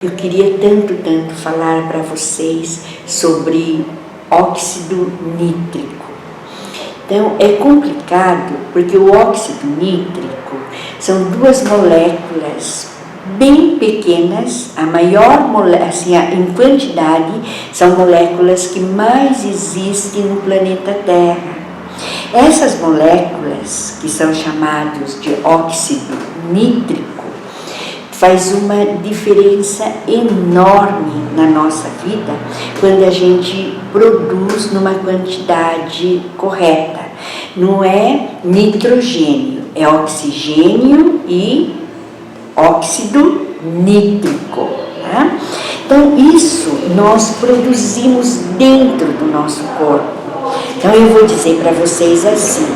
Eu queria tanto falar para vocês sobre óxido nítrico. Então, é complicado porque o óxido nítrico são duas moléculas bem pequenas, a maior assim, em quantidade, são moléculas que mais existem no planeta Terra. Essas moléculas, que são chamadas de óxido nítrico, faz uma diferença enorme na nossa vida quando a gente produz numa quantidade correta. Não é nitrogênio, é oxigênio e óxido nítrico. Tá? Então, isso nós produzimos dentro do nosso corpo. Então, eu vou dizer para vocês assim,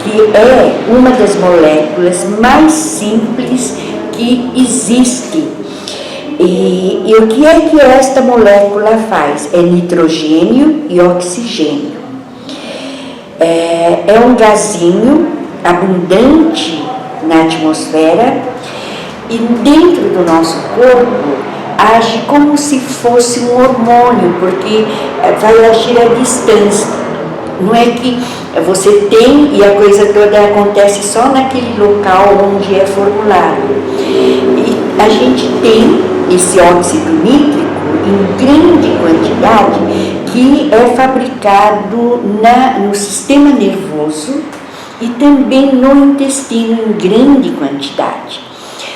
que é uma das moléculas mais simples que existe. E o que é que esta molécula faz? É nitrogênio e oxigênio. É um gasinho abundante na atmosfera e dentro do nosso corpo age como se fosse um hormônio, porque vai agir à distância. Não é que você tem e a coisa toda acontece só naquele local onde é formulado. E a gente tem esse óxido nítrico em grande quantidade que é fabricado no sistema nervoso e também no intestino em grande quantidade.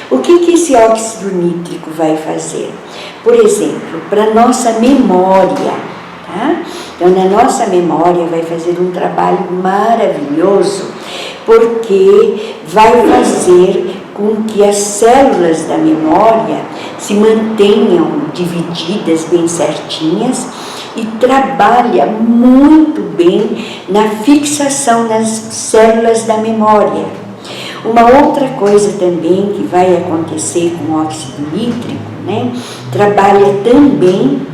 O que esse óxido nítrico vai fazer? Por exemplo, para nossa memória, tá? Então, na nossa memória vai fazer um trabalho maravilhoso, porque vai fazer com que as células da memória se mantenham divididas bem certinhas e trabalha muito bem na fixação nas células da memória. Uma outra coisa também que vai acontecer com o óxido nítrico, né, trabalha também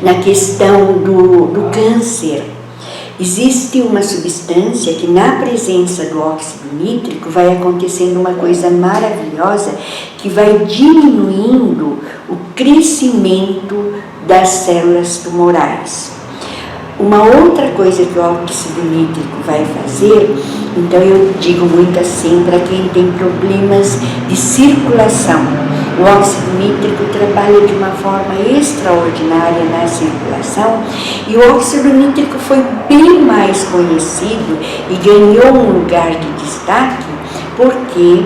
na questão do câncer. Existe uma substância que na presença do óxido nítrico vai acontecendo uma coisa maravilhosa que vai diminuindo o crescimento das células tumorais. Uma outra coisa que o óxido nítrico vai fazer, então eu digo muito assim para quem tem problemas de circulação, o óxido nítrico trabalha de uma forma extraordinária na circulação e o óxido nítrico foi bem mais conhecido e ganhou um lugar de destaque porque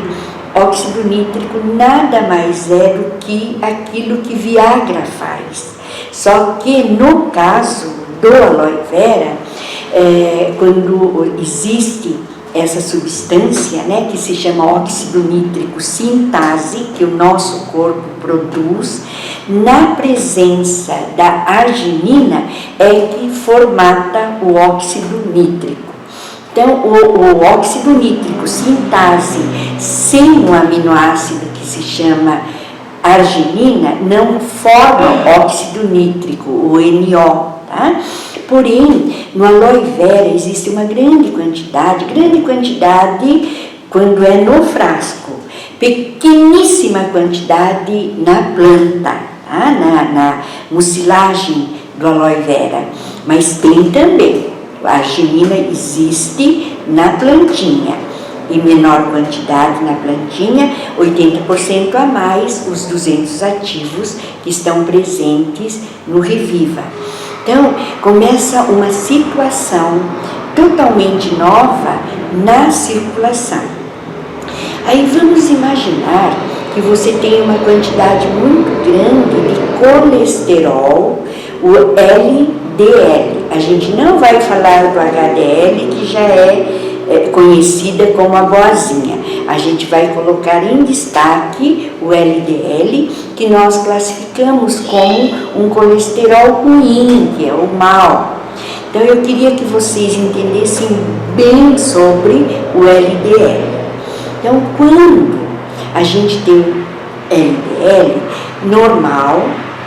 óxido nítrico nada mais é do que aquilo que Viagra faz. Só que no caso do aloe vera, quando existe essa substância, né, que se chama óxido nítrico sintase, que o nosso corpo produz, na presença da arginina é que formata o óxido nítrico. Então, o óxido nítrico sintase sem um aminoácido que se chama arginina não forma óxido nítrico, o NO. Tá? Porém, no aloe vera existe uma grande quantidade quando é no frasco, pequeníssima quantidade na planta, tá? na mucilagem do aloe vera, mas tem também, a arginina existe na plantinha, em menor quantidade na plantinha, 80% a mais os 200 ativos que estão presentes no Reviva. Então, começa uma situação totalmente nova na circulação. Aí vamos imaginar que você tem uma quantidade muito grande de colesterol, o LDL. A gente não vai falar do HDL, que já é conhecida como a boazinha. A gente vai colocar em destaque o LDL, que nós classificamos como um colesterol ruim, que é o mal. Então, eu queria que vocês entendessem bem sobre o LDL. Então, quando a gente tem LDL normal,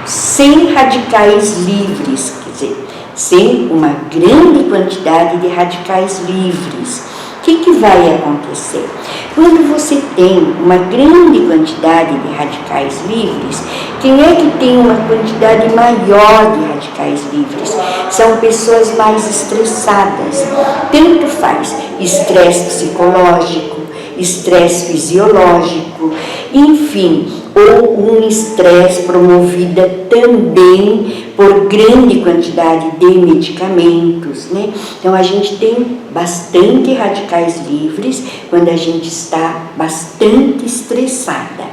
sem radicais livres, quer dizer, sem uma grande quantidade de radicais livres, que vai acontecer? Quando você tem uma grande quantidade de radicais livres, quem é que tem uma quantidade maior de radicais livres? São pessoas mais estressadas. Tanto faz estresse psicológico, estresse fisiológico, enfim, ou um estresse promovido também por grande quantidade de medicamentos, né? Então a gente tem bastante radicais livres quando a gente está bastante estressada,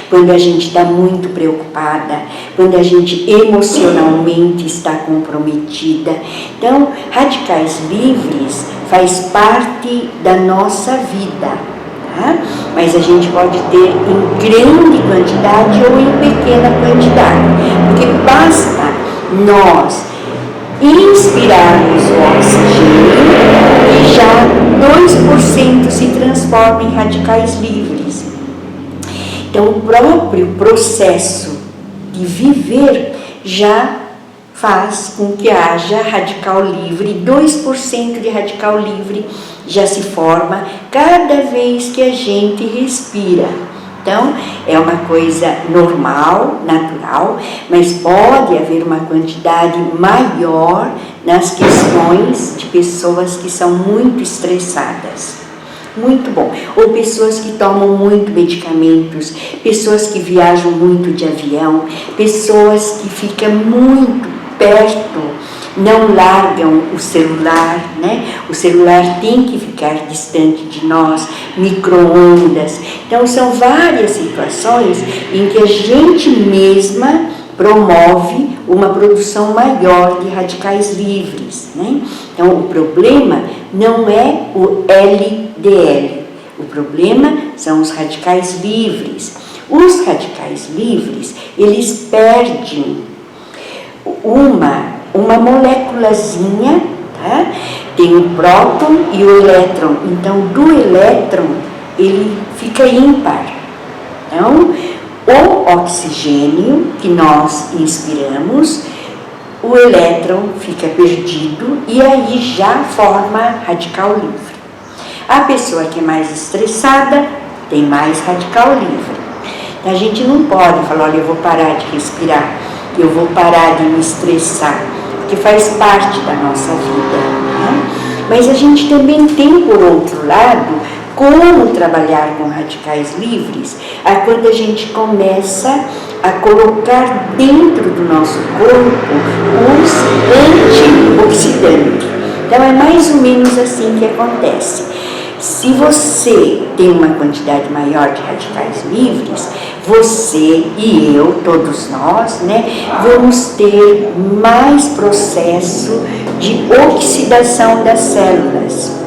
quando a gente está muito preocupada, quando a gente emocionalmente está comprometida. Então, radicais livres faz parte da nossa vida. Mas a gente pode ter em grande quantidade ou em pequena quantidade, porque basta nós inspirarmos o oxigênio e já 2% se transforma em radicais livres. Então o próprio processo de viver já faz com que haja radical livre, 2% de radical livre já se forma cada vez que a gente respira. Então, é uma coisa normal, natural, mas pode haver uma quantidade maior nas questões de pessoas que são muito estressadas. Muito bom. Ou pessoas que tomam muito medicamentos, pessoas que viajam muito de avião, pessoas que ficam muito perto, não largam o celular, né? O celular tem que ficar distante de nós, micro-ondas. Então, são várias situações em que a gente mesma promove uma produção maior de radicais livres, né? Então, o problema não é o LDL, o problema são os radicais livres. Os radicais livres, eles perdem uma moléculazinha, tá? Tem o próton e o elétron. Então, do elétron, ele fica ímpar. Então, o oxigênio que nós inspiramos, o elétron fica perdido e aí já forma radical livre. A pessoa que é mais estressada tem mais radical livre. Então, a gente não pode falar, olha, eu vou parar de respirar, eu vou parar de me estressar, porque faz parte da nossa vida, né? Mas a gente também tem, por outro lado, como trabalhar com radicais livres, quando a gente começa a colocar dentro do nosso corpo os antioxidantes. Então, é mais ou menos assim que acontece. Se você tem uma quantidade maior de radicais livres, você e eu, todos nós, né, vamos ter mais processo de oxidação das células.